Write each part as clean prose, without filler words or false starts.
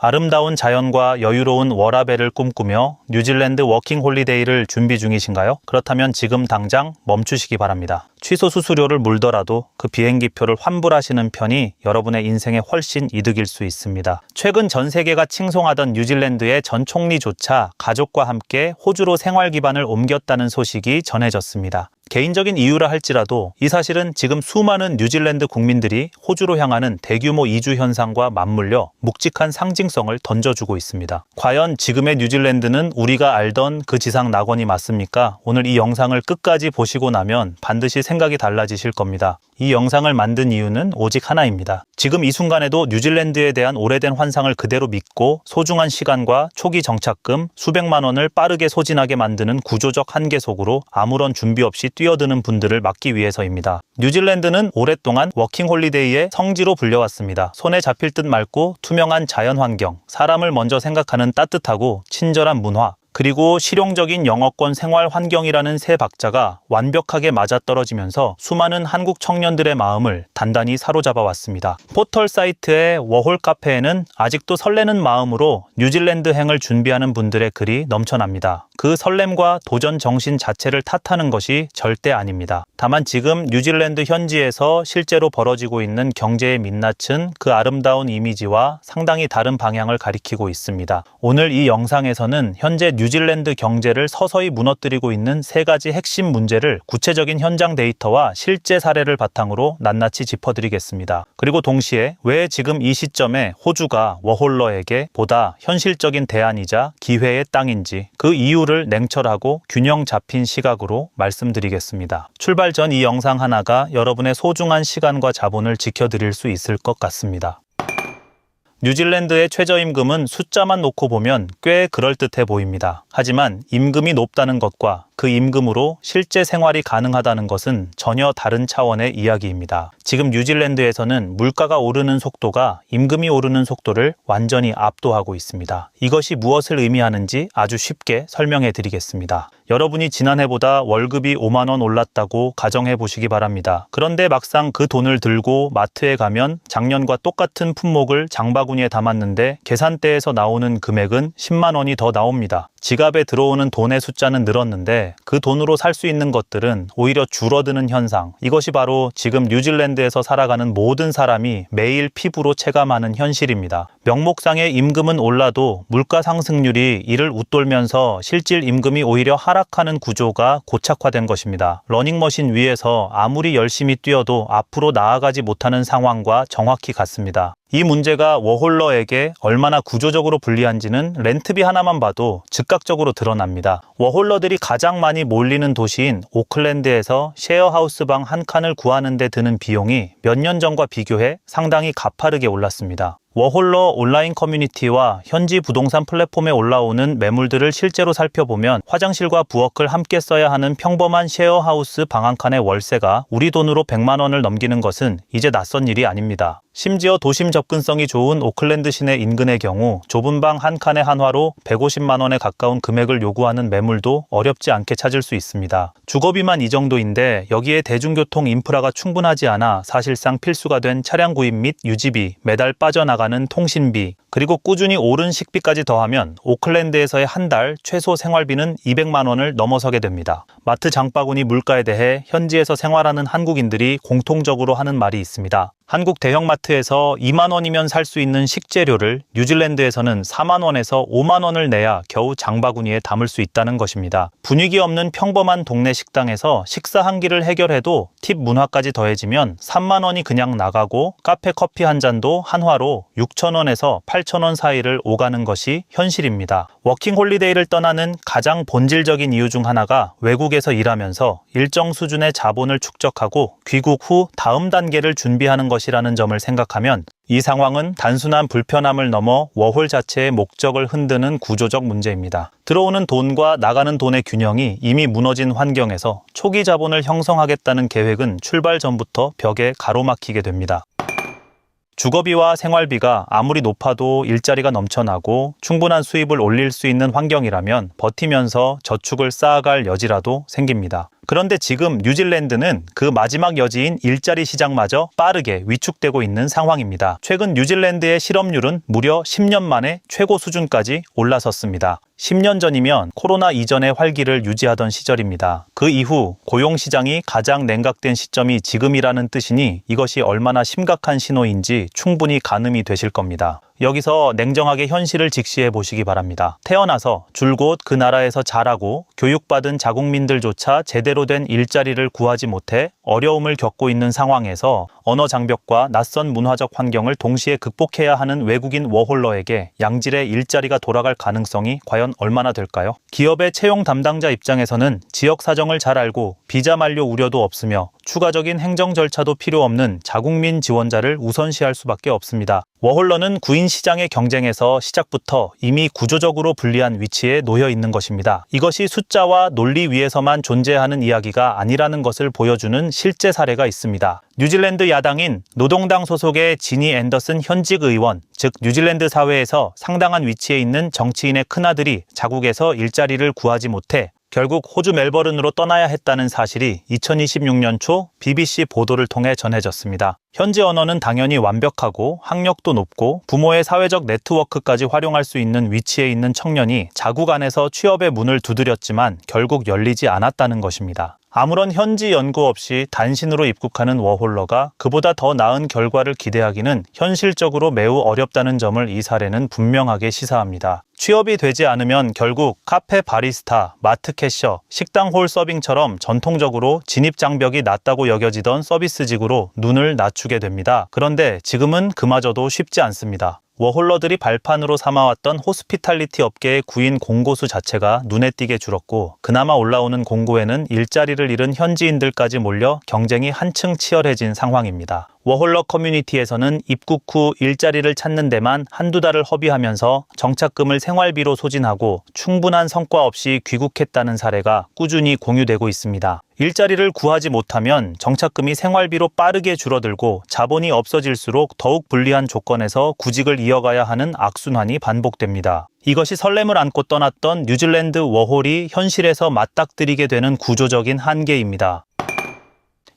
아름다운 자연과 여유로운 워라밸을 꿈꾸며 뉴질랜드 워킹 홀리데이를 준비 중이신가요? 그렇다면 지금 당장 멈추시기 바랍니다. 취소 수수료를 물더라도 그 비행기표를 환불하시는 편이 여러분의 인생에 훨씬 이득일 수 있습니다. 최근 전 세계가 칭송하던 뉴질랜드의 전 총리조차 가족과 함께 호주로 생활 기반을 옮겼다는 소식이 전해졌습니다. 개인적인 이유라 할지라도 이 사실은 지금 수많은 뉴질랜드 국민들이 호주로 향하는 대규모 이주 현상과 맞물려 묵직한 상징성을 던져주고 있습니다. 과연 지금의 뉴질랜드는 우리가 알던 그 지상 낙원이 맞습니까? 오늘 이 영상을 끝까지 보시고 나면 반드시 생각이 달라지실 겁니다. 이 영상을 만든 이유는 오직 하나입니다. 지금 이 순간에도 뉴질랜드에 대한 오래된 환상을 그대로 믿고 소중한 시간과 초기 정착금 수백만 원을 빠르게 소진하게 만드는 구조적 한계 속으로 아무런 준비 없이 뛰어드는 분들을 막기 위해서입니다. 뉴질랜드는 오랫동안 워킹 홀리데이의 성지로 불려왔습니다. 손에 잡힐 듯 맑고 투명한 자연 환경, 사람을 먼저 생각하는 따뜻하고 친절한 문화, 그리고 실용적인 영어권 생활 환경이라는 세 박자가 완벽하게 맞아떨어지면서 수많은 한국 청년들의 마음을 단단히 사로잡아 왔습니다. 포털 사이트의 워홀 카페에는 아직도 설레는 마음으로 뉴질랜드행을 준비하는 분들의 글이 넘쳐납니다. 그 설렘과 도전 정신 자체를 탓하는 것이 절대 아닙니다. 다만 지금 뉴질랜드 현지에서 실제로 벌어지고 있는 경제의 민낯은 그 아름다운 이미지와 상당히 다른 방향을 가리키고 있습니다. 오늘 이 영상에서는 현재 뉴질랜드 경제를 서서히 무너뜨리고 있는 세 가지 핵심 문제를 구체적인 현장 데이터와 실제 사례를 바탕으로 낱낱이 짚어드리겠습니다. 그리고 동시에 왜 지금 이 시점에 호주가 워홀러에게 보다 현실적인 대안이자 기회의 땅인지 그 이유를 냉철하고 균형 잡힌 시각으로 말씀드리겠습니다. 출발 전 이 영상 하나가 여러분의 소중한 시간과 자본을 지켜드릴 수 있을 것 같습니다. 뉴질랜드의 최저임금은 숫자만 놓고 보면 꽤 그럴듯해 보입니다. 하지만 임금이 높다는 것과 그 임금으로 실제 생활이 가능하다는 것은 전혀 다른 차원의 이야기입니다. 지금 뉴질랜드에서는 물가가 오르는 속도가 임금이 오르는 속도를 완전히 압도하고 있습니다. 이것이 무엇을 의미하는지 아주 쉽게 설명해 드리겠습니다. 여러분이 지난해보다 월급이 5만 원 올랐다고 가정해 보시기 바랍니다. 그런데 막상 그 돈을 들고 마트에 가면 작년과 똑같은 품목을 장바구니에 담았는데 계산대에서 나오는 금액은 10만 원이 더 나옵니다. 지갑에 들어오는 돈의 숫자는 늘었는데 그 돈으로 살 수 있는 것들은 오히려 줄어드는 현상. 이것이 바로 지금 뉴질랜드에서 살아가는 모든 사람이 매일 피부로 체감하는 현실입니다. 명목상의 임금은 올라도 물가 상승률이 이를 웃돌면서 실질 임금이 오히려 하락하는 구조가 고착화된 것입니다. 러닝머신 위에서 아무리 열심히 뛰어도 앞으로 나아가지 못하는 상황과 정확히 같습니다. 이 문제가 워홀러에게 얼마나 구조적으로 불리한지는 렌트비 하나만 봐도 즉각적으로 드러납니다. 워홀러들이 가장 많이 몰리는 도시인 오클랜드에서 셰어하우스 방 한 칸을 구하는 데 드는 비용이 몇 년 전과 비교해 상당히 가파르게 올랐습니다. 워홀러 온라인 커뮤니티와 현지 부동산 플랫폼에 올라오는 매물들을 실제로 살펴보면 화장실과 부엌을 함께 써야 하는 평범한 셰어하우스 방 한 칸의 월세가 우리 돈으로 100만 원을 넘기는 것은 이제 낯선 일이 아닙니다. 심지어 도심 접근성이 좋은 오클랜드 시내 인근의 경우 좁은 방 한 칸의 한화로 150만 원에 가까운 금액을 요구하는 매물도 어렵지 않게 찾을 수 있습니다. 주거비만 이 정도인데 여기에 대중교통 인프라가 충분하지 않아 사실상 필수가 된 차량 구입 및 유지비, 매달 빠져나가는 통신비, 그리고 꾸준히 오른 식비까지 더하면 오클랜드에서의 한 달 최소 생활비는 200만 원을 넘어서게 됩니다. 마트 장바구니 물가에 대해 현지에서 생활하는 한국인들이 공통적으로 하는 말이 있습니다. 한국 대형마트에서 2만 원이면 살 수 있는 식재료를 뉴질랜드에서는 4만 원에서 5만 원을 내야 겨우 장바구니에 담을 수 있다는 것입니다. 분위기 없는 평범한 동네 식당에서 식사 한 끼를 해결해도 팁 문화까지 더해지면 3만 원이 그냥 나가고 카페 커피 한 잔도 한화로 6천 원에서 8천 원 사이를 오가는 것이 현실입니다. 워킹 홀리데이를 떠나는 가장 본질적인 이유 중 하나가 외국에서 일하면서 일정 수준의 자본을 축적하고 귀국 후 다음 단계를 준비하는 것이라는 점을 생각하면 이 상황은 단순한 불편함을 넘어 워홀 자체의 목적을 흔드는 구조적 문제입니다. 들어오는 돈과 나가는 돈의 균형이 이미 무너진 환경에서 초기 자본을 형성하겠다는 계획은 출발 전부터 벽에 가로막히게 됩니다. 주거비와 생활비가 아무리 높아도 일자리가 넘쳐나고 충분한 수입을 올릴 수 있는 환경이라면 버티면서 저축을 쌓아갈 여지라도 생깁니다. 그런데 지금 뉴질랜드는 그 마지막 여지인 일자리 시장마저 빠르게 위축되고 있는 상황입니다. 최근 뉴질랜드의 실업률은 무려 10년 만에 최고 수준까지 올라섰습니다. 10년 전이면 코로나 이전의 활기를 유지하던 시절입니다. 그 이후 고용시장이 가장 냉각된 시점이 지금이라는 뜻이니 이것이 얼마나 심각한 신호인지 충분히 가늠이 되실 겁니다. 여기서 냉정하게 현실을 직시해 보시기 바랍니다. 태어나서 줄곧 그 나라에서 자라고 교육받은 자국민들조차 제대로 된 일자리를 구하지 못해 어려움을 겪고 있는 상황에서 언어 장벽과 낯선 문화적 환경을 동시에 극복해야 하는 외국인 워홀러에게 양질의 일자리가 돌아갈 가능성이 과연 얼마나 될까요? 기업의 채용 담당자 입장에서는 지역 사정을 잘 알고 비자 만료 우려도 없으며 추가적인 행정 절차도 필요 없는 자국민 지원자를 우선시할 수밖에 없습니다. 워홀러는 구인 시장의 경쟁에서 시작부터 이미 구조적으로 불리한 위치에 놓여 있는 것입니다. 이것이 숫자와 논리 위에서만 존재하는 이야기가 아니라는 것을 보여주는 실제 사례가 있습니다. 뉴질랜드 야당인 노동당 소속의 지니 앤더슨 현직 의원, 즉 뉴질랜드 사회에서 상당한 위치에 있는 정치인의 큰아들이 자국에서 일자리를 구하지 못해 결국 호주 멜버른으로 떠나야 했다는 사실이 2026년 초 BBC 보도를 통해 전해졌습니다. 현지 언어는 당연히 완벽하고 학력도 높고 부모의 사회적 네트워크까지 활용할 수 있는 위치에 있는 청년이 자국 안에서 취업의 문을 두드렸지만 결국 열리지 않았다는 것입니다. 아무런 현지 연구 없이 단신으로 입국하는 워홀러가 그보다 더 나은 결과를 기대하기는 현실적으로 매우 어렵다는 점을 이 사례는 분명하게 시사합니다. 취업이 되지 않으면 결국 카페 바리스타, 마트 캐셔, 식당 홀 서빙처럼 전통적으로 진입 장벽이 낮다고 여겨지던 서비스직으로 눈을 낮추게 됩니다. 그런데 지금은 그마저도 쉽지 않습니다. 워홀러들이 발판으로 삼아왔던 호스피탈리티 업계의 구인 공고수 자체가 눈에 띄게 줄었고 그나마 올라오는 공고에는 일자리를 잃은 현지인들까지 몰려 경쟁이 한층 치열해진 상황입니다. 워홀러 커뮤니티에서는 입국 후 일자리를 찾는 데만 한두 달을 허비하면서 정착금을 생활비로 소진하고 충분한 성과 없이 귀국했다는 사례가 꾸준히 공유되고 있습니다. 일자리를 구하지 못하면 정착금이 생활비로 빠르게 줄어들고 자본이 없어질수록 더욱 불리한 조건에서 구직을 이어가야 하는 악순환이 반복됩니다. 이것이 설렘을 안고 떠났던 뉴질랜드 워홀이 현실에서 맞닥뜨리게 되는 구조적인 한계입니다.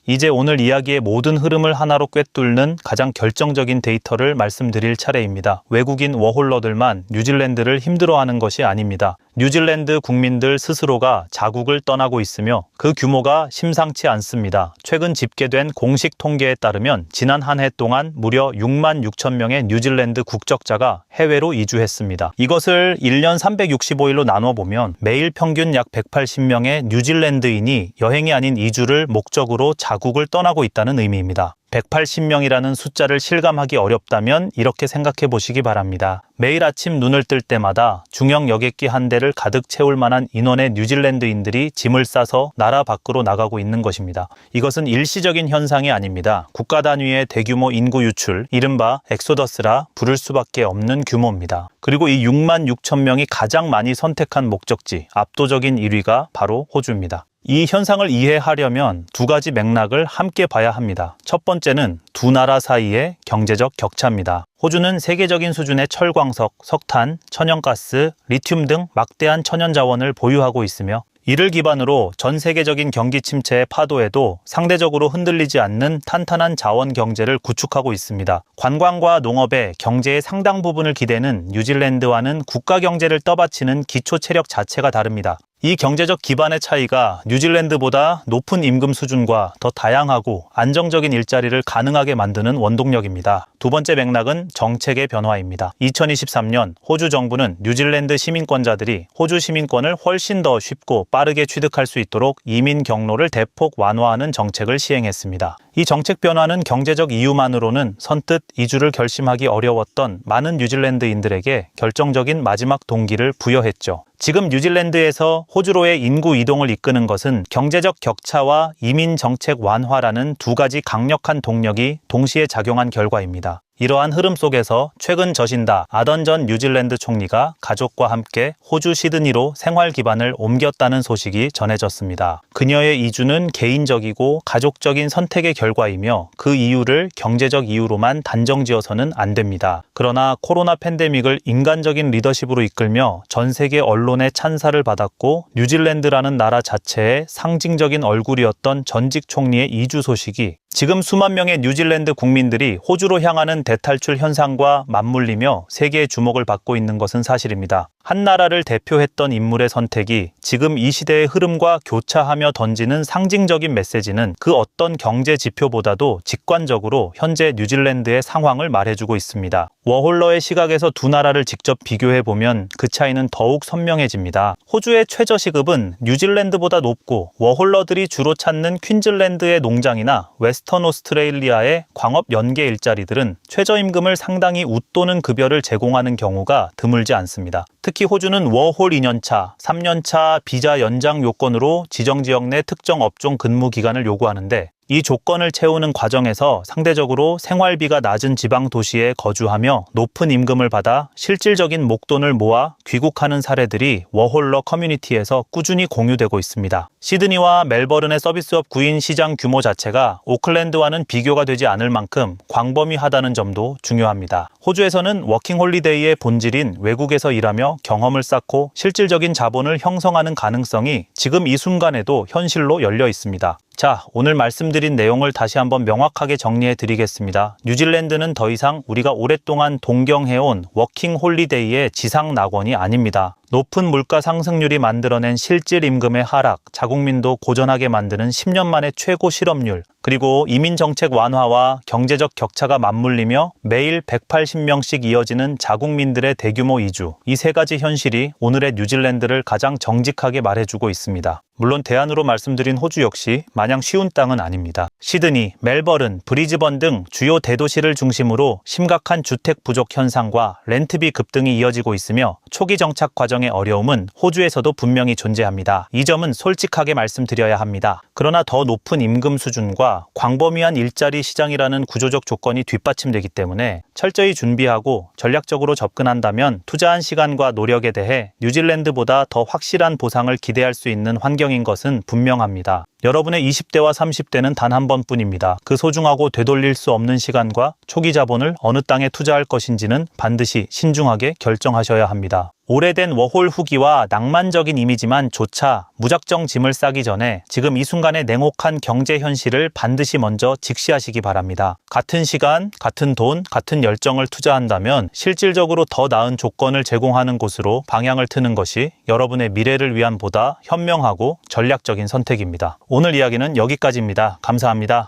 이제 오늘 이야기의 모든 흐름을 하나로 꿰뚫는 가장 결정적인 데이터를 말씀드릴 차례입니다. 외국인 워홀러들만 뉴질랜드를 힘들어하는 것이 아닙니다. 뉴질랜드 국민들 스스로가 자국을 떠나고 있으며 그 규모가 심상치 않습니다. 최근 집계된 공식 통계에 따르면 지난 한 해 동안 무려 6만 6천 명의 뉴질랜드 국적자가 해외로 이주했습니다. 이것을 1년 365일로 나눠보면 매일 평균 약 180명의 뉴질랜드인이 여행이 아닌 이주를 목적으로 자국을 떠나고 있다는 의미입니다. 180명이라는 숫자를 실감하기 어렵다면 이렇게 생각해 보시기 바랍니다. 매일 아침 눈을 뜰 때마다 중형 여객기 한 대를 가득 채울 만한 인원의 뉴질랜드인들이 짐을 싸서 나라 밖으로 나가고 있는 것입니다. 이것은 일시적인 현상이 아닙니다. 국가 단위의 대규모 인구 유출, 이른바 엑소더스라 부를 수밖에 없는 규모입니다. 그리고 이 6만 6천 명이 가장 많이 선택한 목적지, 압도적인 1위가 바로 호주입니다. 이 현상을 이해하려면 두 가지 맥락을 함께 봐야 합니다. 첫 번째는 두 나라 사이의 경제적 격차입니다. 호주는 세계적인 수준의 철광석, 석탄, 천연가스, 리튬 등 막대한 천연 자원을 보유하고 있으며 이를 기반으로 전 세계적인 경기 침체의 파도에도 상대적으로 흔들리지 않는 탄탄한 자원 경제를 구축하고 있습니다. 관광과 농업의 경제의 상당 부분을 기대는 뉴질랜드와는 국가 경제를 떠받치는 기초 체력 자체가 다릅니다. 이 경제적 기반의 차이가 뉴질랜드보다 높은 임금 수준과 더 다양하고 안정적인 일자리를 가능하게 만드는 원동력입니다. 두 번째 맥락은 정책의 변화입니다. 2023년 호주 정부는 뉴질랜드 시민권자들이 호주 시민권을 훨씬 더 쉽고 빠르게 취득할 수 있도록 이민 경로를 대폭 완화하는 정책을 시행했습니다. 이 정책 변화는 경제적 이유만으로는 선뜻 이주를 결심하기 어려웠던 많은 뉴질랜드인들에게 결정적인 마지막 동기를 부여했죠. 지금 뉴질랜드에서 호주로의 인구 이동을 이끄는 것은 경제적 격차와 이민 정책 완화라는 두 가지 강력한 동력이 동시에 작용한 결과입니다. 이러한 흐름 속에서 최근 저신다 아던 전 뉴질랜드 총리가 가족과 함께 호주 시드니로 생활 기반을 옮겼다는 소식이 전해졌습니다. 그녀의 이주는 개인적이고 가족적인 선택의 결과이며 그 이유를 경제적 이유로만 단정지어서는 안 됩니다. 그러나 코로나 팬데믹을 인간적인 리더십으로 이끌며 전 세계 언론의 찬사를 받았고 뉴질랜드라는 나라 자체의 상징적인 얼굴이었던 전직 총리의 이주 소식이 지금 수만 명의 뉴질랜드 국민들이 호주로 향하는 대탈출 현상과 맞물리며 세계의 주목을 받고 있는 것은 사실입니다. 한 나라를 대표했던 인물의 선택이 지금 이 시대의 흐름과 교차하며 던지는 상징적인 메시지는 그 어떤 경제 지표보다도 직관적으로 현재 뉴질랜드의 상황을 말해주고 있습니다. 워홀러의 시각에서 두 나라를 직접 비교해보면 그 차이는 더욱 선명해집니다. 호주의 최저시급은 뉴질랜드보다 높고 워홀러들이 주로 찾는 퀸즐랜드의 농장이나 웨스턴 오스트레일리아의 광업 연계 일자리들은 최저임금을 상당히 웃도는 급여를 제공하는 경우가 드물지 않습니다. 특히 호주는 워홀 2년차, 3년차 비자 연장 요건으로 지정지역 내 특정 업종 근무 기간을 요구하는데 이 조건을 채우는 과정에서 상대적으로 생활비가 낮은 지방 도시에 거주하며 높은 임금을 받아 실질적인 목돈을 모아 귀국하는 사례들이 워홀러 커뮤니티에서 꾸준히 공유되고 있습니다. 시드니와 멜버른의 서비스업 구인 시장 규모 자체가 오클랜드와는 비교가 되지 않을 만큼 광범위하다는 점도 중요합니다. 호주에서는 워킹홀리데이의 본질인 외국에서 일하며 경험을 쌓고 실질적인 자본을 형성하는 가능성이 지금 이 순간에도 현실로 열려 있습니다. 자, 오늘 말씀드린 내용을 다시 한번 명확하게 정리해 드리겠습니다. 뉴질랜드는 더 이상 우리가 오랫동안 동경해온 워킹 홀리데이의 지상 낙원이 아닙니다. 높은 물가 상승률이 만들어낸 실질 임금의 하락, 자국민도 고전하게 만드는 10년 만의 최고 실업률, 그리고 이민정책 완화와 경제적 격차가 맞물리며 매일 180명씩 이어지는 자국민들의 대규모 이주, 이 세 가지 현실이 오늘의 뉴질랜드를 가장 정직하게 말해주고 있습니다. 물론 대안으로 말씀드린 호주 역시 마냥 쉬운 땅은 아닙니다. 시드니, 멜버른, 브리즈번 등 주요 대도시를 중심으로 심각한 주택 부족 현상과 렌트비 급등이 이어지고 있으며 초기 정착 과정의 어려움은 호주에서도 분명히 존재합니다. 이 점은 솔직하게 말씀드려야 합니다. 그러나 더 높은 임금 수준과 광범위한 일자리 시장이라는 구조적 조건이 뒷받침되기 때문에 철저히 준비하고 전략적으로 접근한다면 투자한 시간과 노력에 대해 뉴질랜드보다 더 확실한 보상을 기대할 수 있는 환경인 것은 분명합니다. 여러분의 20대와 30대는 단 한 번뿐입니다. 그 소중하고 되돌릴 수 없는 시간과 초기 자본을 어느 땅에 투자할 것인지는 반드시 신중하게 결정하셔야 합니다. 오래된 워홀 후기와 낭만적인 이미지만 조차 무작정 짐을 싸기 전에 지금 이 순간의 냉혹한 경제 현실을 반드시 먼저 직시하시기 바랍니다. 같은 시간, 같은 돈, 같은 열정을 투자한다면 실질적으로 더 나은 조건을 제공하는 곳으로 방향을 트는 것이 여러분의 미래를 위한 보다 현명하고 전략적인 선택입니다. 오늘 이야기는 여기까지입니다. 감사합니다.